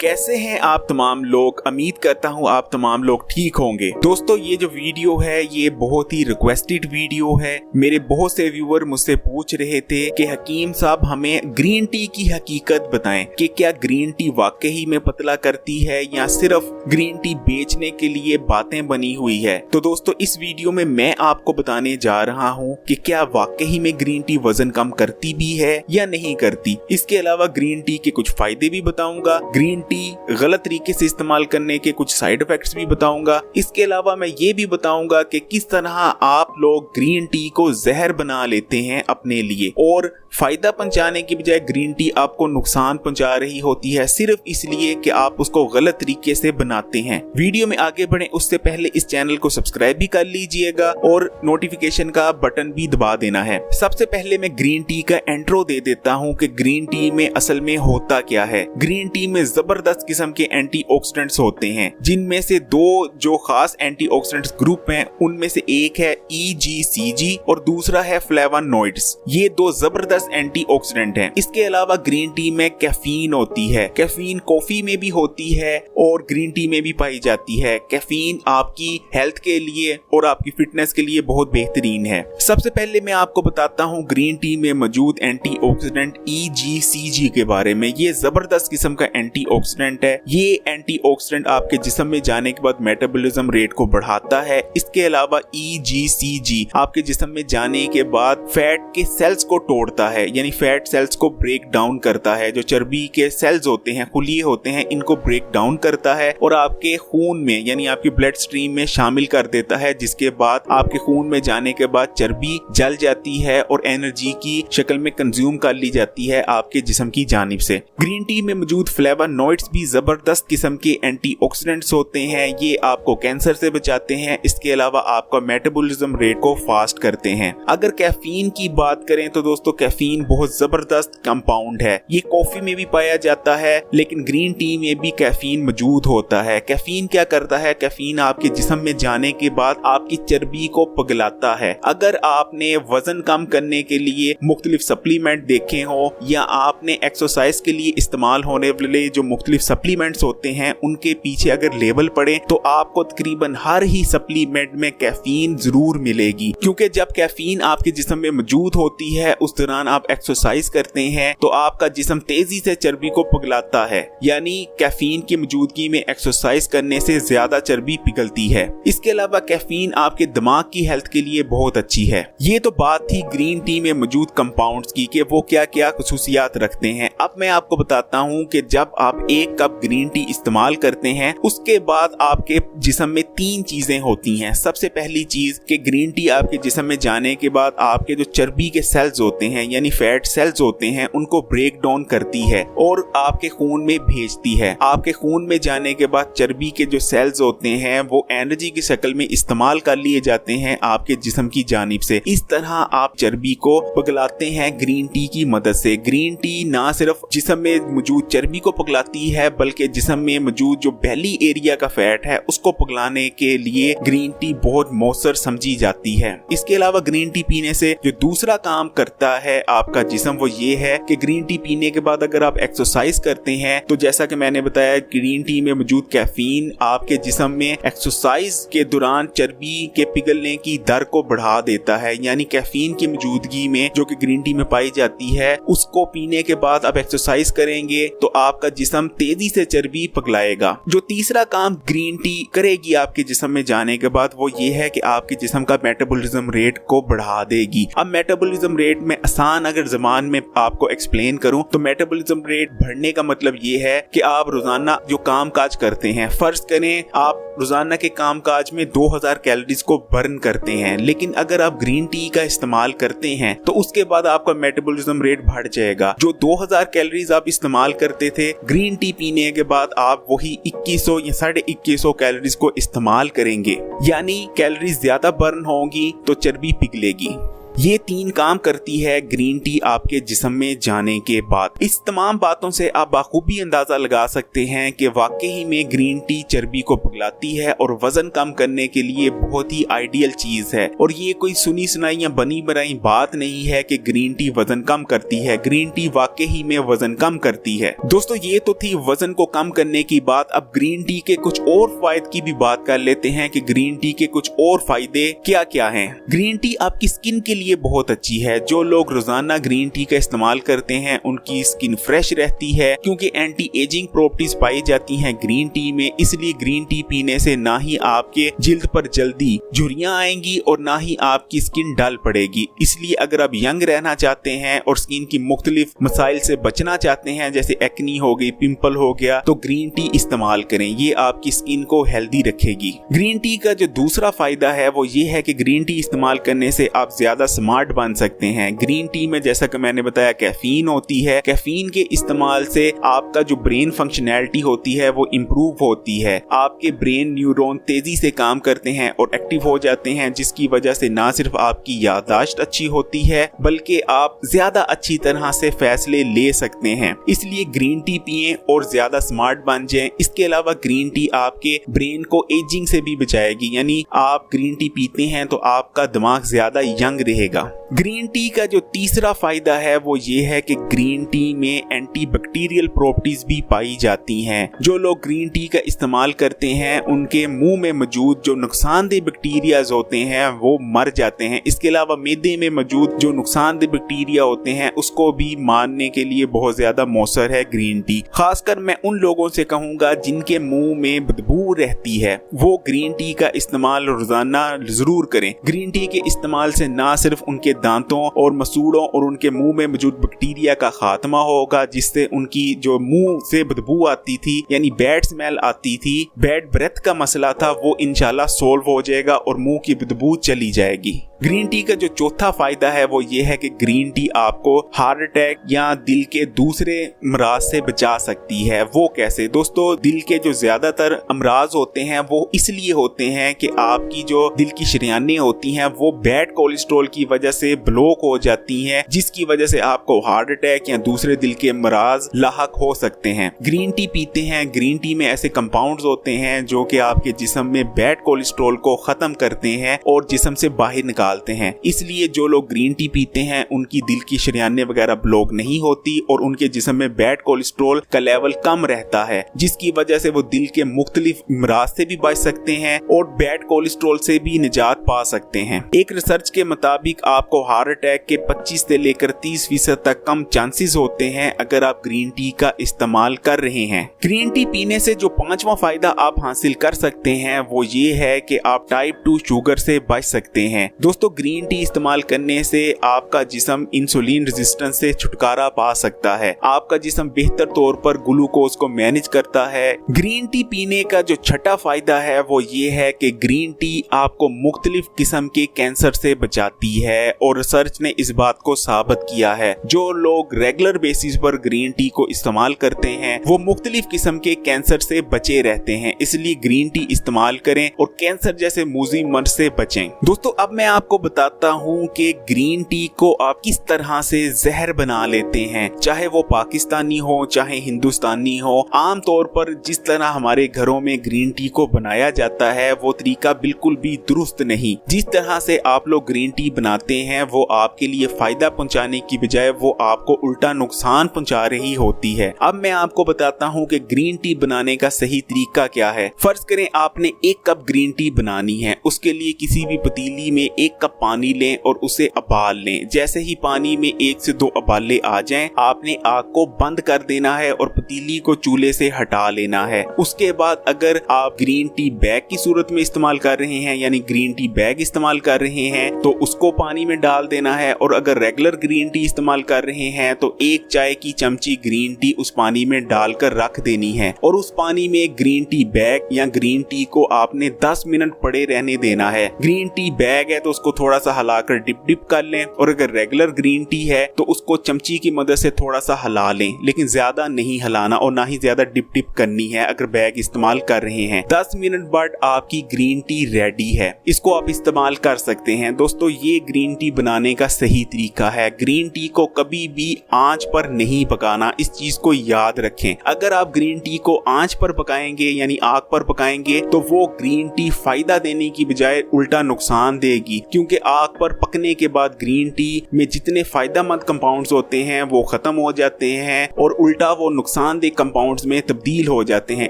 कैसे हैं आप तमाम लोग। उम्मीद करता हूं आप तमाम लोग ठीक होंगे। दोस्तों ये जो वीडियो है ये बहुत ही रिक्वेस्टेड वीडियो है। मेरे बहुत से व्यूअर मुझसे पूछ रहे थे कि हकीम साहब हमें ग्रीन टी की हकीकत बताएं कि क्या ग्रीन टी वाकई में पतला करती है या सिर्फ ग्रीन टी बेचने के लिए बातें बनी हुई है। तो दोस्तों इस वीडियो में मैं आपको बताने जा रहा हूं कि क्या वाकई में ग्रीन टी वजन कम करती भी है या नहीं करती। इसके अलावा ग्रीन टी के कुछ फायदे भी बताऊंगा, ग्रीन टी गलत तरीके से इस्तेमाल करने के कुछ साइड इफेक्ट्स भी बताऊंगा। इसके अलावा मैं ये भी बताऊंगा कि किस तरह आप लोग ग्रीन टी को जहर बना लेते हैं अपने लिए और फायदा पहुंचाने की बजाय ग्रीन टी आपको नुकसान पहुंचा रही होती है सिर्फ इसलिए कि आप उसको गलत तरीके से बनाते हैं। वीडियो में आगे बढ़े उससे पहले इस चैनल को सब्सक्राइब भी कर लीजिएगा और नोटिफिकेशन का बटन भी दबा देना है। सबसे पहले मैं ग्रीन टी का इंट्रो दे देता हूं कि ग्रीन टी में असल में होता क्या है। ग्रीन टी में जबरदस्त किस्म के एंटीऑक्सीडेंट्स होते हैं, जिनमें से दो जो खास एंटीऑक्सीडेंट्स ग्रुप हैं उनमें से एक है EGCG और दूसरा है फ्लेवोनॉइड्स। ये दो जबरदस्त एंटीऑक्सीडेंट हैं। इसके अलावा ग्रीन टी में कैफीन होती है। कैफीन कॉफी में भी होती है और ग्रीन टी में भी पाई जाती है। कैफीन आपकी हेल्थ के लिए और आपकी फिटनेस के लिए बहुत बेहतरीन है। सबसे पहले मैं आपको बताता हूँ ग्रीन टी में मौजूद एंटीऑक्सीडेंट EGCG के बारे में। ये जबरदस्त किस्म का एंटीऑक्सीडेंट है। ये एंटीऑक्सीडेंट आपके जिस्म में जाने के बाद मेटाबॉलिज्म रेट को बढ़ाता है। इसके अलावा EGCG आपके जिस्म में जाने के बाद फैट के सेल्स को तोड़ता है, यानी फैट सेल्स को ब्रेक डाउन करता है। जो चर्बी के सेल्स होते हैं, खुलिये होते हैं, इनको ब्रेक डाउन करता है और आपके खून में यानी आपकी ब्लड स्ट्रीम में शामिल कर देता है, जिसके बाद आपके खून में जाने के बाद चर्बी जल जाती है और एनर्जी की शक्ल में कंज्यूम कर ली जाती है आपके जिस्म की जानिब से। ग्रीन टी में मौजूद फ्लेवोनॉइड्स भी जबरदस्त किस्म के एंटीऑक्सीडेंट्स होते हैं। ये आपको कैंसर से बचाते हैं। इसके अलावा आपका मेटाबॉलिज्म रेट को फास्ट करते हैं। अगर कैफीन की बात करें तो दोस्तों कैफीन बहुत जबरदस्त कंपाउंड है। ये कॉफी में भी पाया जाता है लेकिन ग्रीन टी में भी कैफीन मौजूद होता है। कैफीन क्या करता है? कैफीन आपके जिस्म में जाने के बाद आपकी चर्बी को पिघलाता है। अगर आपने वजन कम करने के लिए मुख्तलिफ सप्लीमेंट देखे हो या आपने एक्सरसाइज के लिए इस्तेमाल होने वाले जो मुख्तलिफ सप्लीमेंट्स होते हैं उनके पीछे अगर लेबल पड़े तो आपको तकरीबन हर ही सप्लीमेंट में कैफीन जरूर मिलेगी, क्योंकि जब कैफीन आपके जिस्म में मौजूद होती है उस दौरान आप एक्सरसाइज करते हैं तो आपका जिस्म तेजी से चर्बी को पिघलाता है। यानी कैफीन की मौजूदगी में एक्सरसाइज करने से ज्यादा चर्बी पिघलती है। इसके अलावा कैफीन आपके दिमाग की हेल्थ के लिए बहुत अच्छी है। ये तो बात थी ग्रीन टी में मौजूद कंपाउंड्स की कि वो क्या क्या खुसूसियात रखते हैं। अब मैं आपको बताता हूँ कि जब आप एक कप ग्रीन टी इस्तेमाल करते हैं उसके बाद आपके जिस्म में तीन चीजें होती हैं। सबसे पहली चीज कि ग्रीन टी आपके जिस्म में जाने के बाद आपके जो चर्बी के सेल्स होते हैं यानी फैट सेल्स होते हैं उनको ब्रेक डाउन करती है और आपके खून में भेजती है। आपके खून में जाने के बाद चर्बी के जो सेल्स होते हैं वो एनर्जी की शक्ल में इस्तेमाल कर लिए जाते हैं आपके जिस्म की जानिब से। इस तरह आप चर्बी को पिघलाते हैं ग्रीन टी की मदद से। ग्रीन टी ना सिर्फ जिस्म में मौजूद चर्बी को पिघलाती है बल्कि जिस्म में मौजूद जो बेली एरिया का फैट है उसको पिघलाने के लिए ग्रीन टी बहुत मौसर समझी जाती है। इसके अलावा ग्रीन टी पीने से जो दूसरा काम करता है आपका जिस्म वो ये है कि ग्रीन टी पीने के बाद अगर आप एक्सरसाइज करते हैं तो जैसा कि मैंने बताया ग्रीन टी में मौजूद कैफीन आपके जिस्म में एक्सरसाइज के दौरान चर्बी के पिघलने की दर को बढ़ा देता है। यानी कैफीन की मौजूदगी में जो कि ग्रीन टी में पाई जाती है उसको पीने के बाद आप एक्सरसाइज करेंगे तो आपका जिस्म तेजी से चर्बी पिघलाएगा। जो तीसरा काम ग्रीन टी करेगी आपके जिस्म में जाने के बाद वो ये है कि आपके जिस्म का मेटाबॉलिज्म रेट को बढ़ा देगी। अब मेटाबॉलिज्म रेट में आसान अगर ज़बान में आपको एक्सप्लेन करूं तो मेटाबॉलिज्म रेट बढ़ने का मतलब ये है कि आप रोजाना जो काम काज करते हैं, फर्ज करें आप रोजाना के काम काज में 2000 कैलोरीज को बर्न करते हैं, लेकिन अगर आप ग्रीन टी का इस्तेमाल करते हैं तो उसके बाद आपका मेटाबॉलिज्म रेट बढ़ जाएगा। जो 2000 कैलोरीज आप इस्तेमाल करते थे ग्रीन टी पीने के बाद आप वही 2100 या 2150 कैलोरीज को इस्तेमाल करेंगे। यानी कैलोरीज ज्यादा बर्न होंगी तो चर्बी पिघलेगी। ये 3 काम करती है ग्रीन टी आपके जिस्म में जाने के बाद। इस तमाम बातों से आप बाखूबी अंदाजा लगा सकते हैं कि वाकई में ग्रीन टी चर्बी को पिघलाती है और वजन कम करने के लिए बहुत ही आइडियल चीज है। और ये कोई सुनी सुनाई या बनी बनाई बात नहीं है कि ग्रीन टी वजन कम करती है। ग्रीन टी वाकई में वजन कम करती है। दोस्तों ये तो थी वजन को कम करने की बात। अब ग्रीन टी के कुछ और फायदे की भी बात कर लेते हैं कि ग्रीन टी के कुछ और फायदे क्या क्या हैं। ग्रीन टी आपकी स्किन के लिए बहुत अच्छी है। जो लोग रोजाना ग्रीन टी का इस्तेमाल करते हैं उनकी स्किन फ्रेश रहती है, क्योंकि एंटी एजिंग प्रॉपर्टीज पाई जाती हैं ग्रीन टी में। इसलिए ग्रीन टी पीने से ना ही आपके जिल्द पर जल्दी झुर्रियां आएंगी और ना ही आपकी स्किन डल पड़ेगी। इसलिए अगर आप यंग रहना चाहते हैं और स्किन की मुख्तलिफ मसाइल से बचना चाहते हैं, जैसे एक्नी हो गई, पिंपल हो गया, तो ग्रीन टी इस्तेमाल करें। ये आपकी स्किन को हेल्दी रखेगी। ग्रीन टी का जो दूसरा फायदा है वो ये है कि ग्रीन टी इस्तेमाल करने से आप ज्यादा स्मार्ट बन सकते हैं। ग्रीन टी में जैसा कि मैंने बताया कैफीन होती है। कैफीन के इस्तेमाल से आपका जो ब्रेन फंक्शनैलिटी होती है वो इम्प्रूव होती है। आपके ब्रेन न्यूरॉन तेजी से काम करते हैं और एक्टिव हो जाते हैं, जिसकी वजह से ना सिर्फ आपकी याददाश्त अच्छी होती है बल्कि आप ज्यादा अच्छी तरह से फैसले ले सकते हैं। इसलिए ग्रीन टी पिएं और ज्यादा स्मार्ट बन जाएं। इसके अलावा ग्रीन टी आपके ब्रेन को एजिंग से भी बचाएगी, यानी आप ग्रीन टी पीते हैं तो आपका दिमाग ज्यादा यंग रहेगा। ग्रीन टी का जो तीसरा फायदा है वो ये है कि ग्रीन टी में एंटीबैक्टीरियल प्रॉपर्टीज भी पाई जाती हैं। जो लोग ग्रीन टी का इस्तेमाल करते हैं उनके मुंह में मौजूद जो नुकसानदेह बैक्टीरियाज होते हैं वो मर जाते हैं। इसके अलावा मैदे में मौजूद जो नुकसानदेह बैक्टीरिया होते हैं उसको भी मारने के लिए बहुत ज्यादा मौसर है ग्रीन टी। खासकर मैं उन लोगों से कहूंगा जिनके मुंह में बदबू रहती है, वो ग्रीन टी का इस्तेमाल रोजाना जरूर करें। ग्रीन टी के इस्तेमाल से ना सिर्फ उनके दांतों और मसूड़ों और उनके मुंह में मौजूद बैक्टीरिया का खात्मा होगा, जिससे उनकी जो मुंह से बदबू आती थी यानी बैड स्मेल आती थी, बैड ब्रेथ का मसला था, वो इंशाल्लाह सोल्व हो जाएगा और मुंह की बदबू चली जाएगी। ग्रीन टी का जो चौथा फायदा है वो ये है कि ग्रीन टी आपको हार्ट अटैक या दिल के दूसरे अमराज से बचा सकती है। वो कैसे? दोस्तों दिल के जो ज्यादातर अमराज होते हैं वो इसलिए होते हैं कि आपकी जो दिल की शरीयानें होती हैं वो बैड कोलेस्ट्रॉल की वजह से ब्लॉक हो जाती हैं, जिसकी वजह से आपको हार्ट अटैक या दूसरे दिल के अमराज लाहक हो सकते हैं। ग्रीन टी पीते हैं, ग्रीन टी में ऐसे कंपाउंड्स होते हैं जो कि आपके जिस्म में बैड कोलेस्ट्रॉल को खत्म करते हैं और जिस्म से बाहर निकालते हैं। इसलिए जो लोग ग्रीन टी पीते हैं उनकी दिल की शरीयानें वगैरह ब्लॉक नहीं होती और उनके जिस्म में बैड कोलेस्ट्रॉल का लेवल कम रहता है, जिसकी वजह से वो दिल के मुख्तलिफ अमराज से भी बच सकते हैं और बैड कोलेस्ट्रॉल से भी निजात पा सकते हैं। एक रिसर्च के मुताबिक आपको हार्ट अटैक के 25 से लेकर 30% तक कम चांसेस होते हैं अगर आप ग्रीन टी का इस्तेमाल कर रहे हैं। ग्रीन टी पीने से जो 5वां फायदा आप हासिल कर सकते हैं वो ये है कि आप टाइप 2 शुगर से बच सकते हैं। दोस्तों ग्रीन टी इस्तेमाल करने से आपका जिस्म इंसुलिन रेजिस्टेंस से छुटकारा पा सकता है। आपका जिस्म बेहतर तौर पर ग्लूकोज को मैनेज करता है। ग्रीन टी पीने का जो छठा फायदा है वो ये है कि ग्रीन टी आपको मुख्तलिफ किस्म के कैंसर से बचाती है और रिसर्च ने इस बात को साबित किया है। जो लोग रेगुलर बेसिस पर ग्रीन टी को इस्तेमाल करते हैं वो मुख्तलिफ किस्म के कैंसर से बचे रहते हैं। इसलिए ग्रीन टी इस्तेमाल करें और कैंसर जैसे मूजी मर्ज से बचें। दोस्तों अब मैं आपको बताता हूँ कि ग्रीन टी को आप किस तरह से जहर बना लेते हैं, चाहे वो पाकिस्तानी हो चाहे हिंदुस्तानी हो। आम तौर पर जिस तरह हमारे घरों में ग्रीन टी को बनाया जाता है वो तरीका बिल्कुल भी दुरुस्त नहीं। जिस तरह से आप लोग ग्रीन टी बनाते हैं वो आपके लिए फायदा पहुंचाने की बजाय वो आपको उल्टा नुकसान पहुंचा रही होती है। अब मैं आपको बताता हूं कि ग्रीन टी बनाने का सही तरीका क्या है। फर्ज करें आपने 1 कप ग्रीन टी बनानी है। उसके लिए किसी भी पतीली में 1 कप पानी लें और उसे उबाल लें। जैसे ही पानी में 1 से 2 उबाले आ जाएं, आपने आग को बंद कर देना है और पतीली को चूल्हे से हटा लेना है। उसके बाद अगर आप ग्रीन टी बैग की सूरत में इस्तेमाल कर रहे हैं यानी ग्रीन टी बैग इस्तेमाल कर रहे हैं तो उसको पानी में डाल देना है और अगर रेगुलर ग्रीन टी इस्तेमाल कर रहे हैं तो 1 चाय की चमची ग्रीन टी उस पानी में डालकर रख देनी है और उस पानी में ग्रीन टी बैग या ग्रीन टी को आपने 10 मिनट पड़े रहने देना है। ग्रीन टी बैग है तो उसको उसको थोड़ा सा हिलाकर डिप कर लें, और अगर रेगुलर ग्रीन टी है तो उसको चमची की मदद से थोड़ा सा हिला लें, लेकिन ज्यादा नहीं हिलाना और ना ही ज्यादा डिप करनी है अगर बैग इस्तेमाल कर रहे हैं। 10 मिनट बाद आपकी ग्रीन टी रेडी है, इसको आप इस्तेमाल कर सकते हैं। दोस्तों ये ग्रीन टी बनाने का सही तरीका है। ग्रीन टी को कभी भी आंच पर नहीं पकाना, इस चीज को याद रखें। अगर आप ग्रीन टी को आंच पर पकाएंगे यानी आग पर पकाएंगे तो वो ग्रीन टी फायदा देने की बजाय उल्टा नुकसान देगी, क्योंकि आग पर पकने के बाद ग्रीन टी में जितने फायदेमंद कंपाउंड्स होते हैं वो खत्म हो जाते हैं और उल्टा वो नुकसानदेह कंपाउंड्स में तब्दील हो जाते हैं।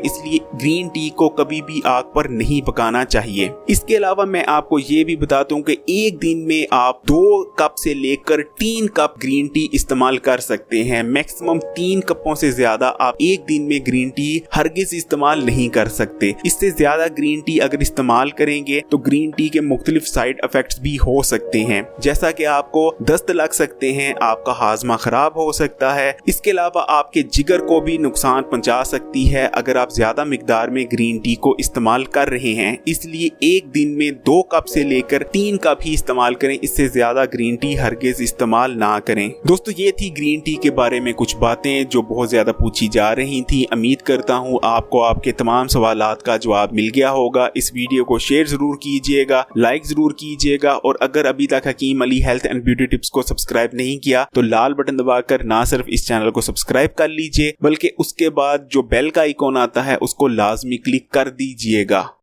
इसलिए ग्रीन टी को कभी भी आग पर नहीं पकाना चाहिए। इसके अलावा मैं आपको ये भी बता दूं कि एक दिन में आप 2 कप से लेकर 3 कप ग्रीन टी इस्तेमाल कर सकते हैं। मैक्सिमम 3 कपों से ज्यादा आप एक दिन में ग्रीन टी हरगिज इस्तेमाल नहीं कर सकते। इससे ज्यादा ग्रीन टी अगर इस्तेमाल करेंगे तो ग्रीन टी के मुख्तलिफ साइड इफेक्ट्स भी हो सकते हैं, जैसा कि आपको दस्त लग सकते हैं, आपका हाजमा खराब हो सकता है। इसके अलावा आपके जिगर को भी नुकसान पहुंचा सकती है अगर आप ज्यादा मिकदार में ग्रीन टी को इस्तेमाल कर रहे हैं। इसलिए एक दिन में 2 कप से लेकर 3 कप ही इस्तेमाल करें, इससे ज्यादा ग्रीन टी हरगिज इस्तेमाल ना करें। दोस्तों ये थी ग्रीन टी के बारे में कुछ बातें जो बहुत ज्यादा पूछी जा रही थी। उम्मीद करता हूँ आपको आपके तमाम सवालात का जवाब मिल गया होगा। इस वीडियो को शेयर जरूर कीजिएगा, लाइक जरूर कीजिएगा, और अगर अभी तक Hakim Ali health and beauty tips को सब्सक्राइब नहीं किया तो लाल बटन दबाकर ना सिर्फ इस चैनल को सब्सक्राइब कर लीजिए बल्कि उसके बाद जो बेल का आइकॉन आता है उसको लाजमी क्लिक कर दीजिएगा।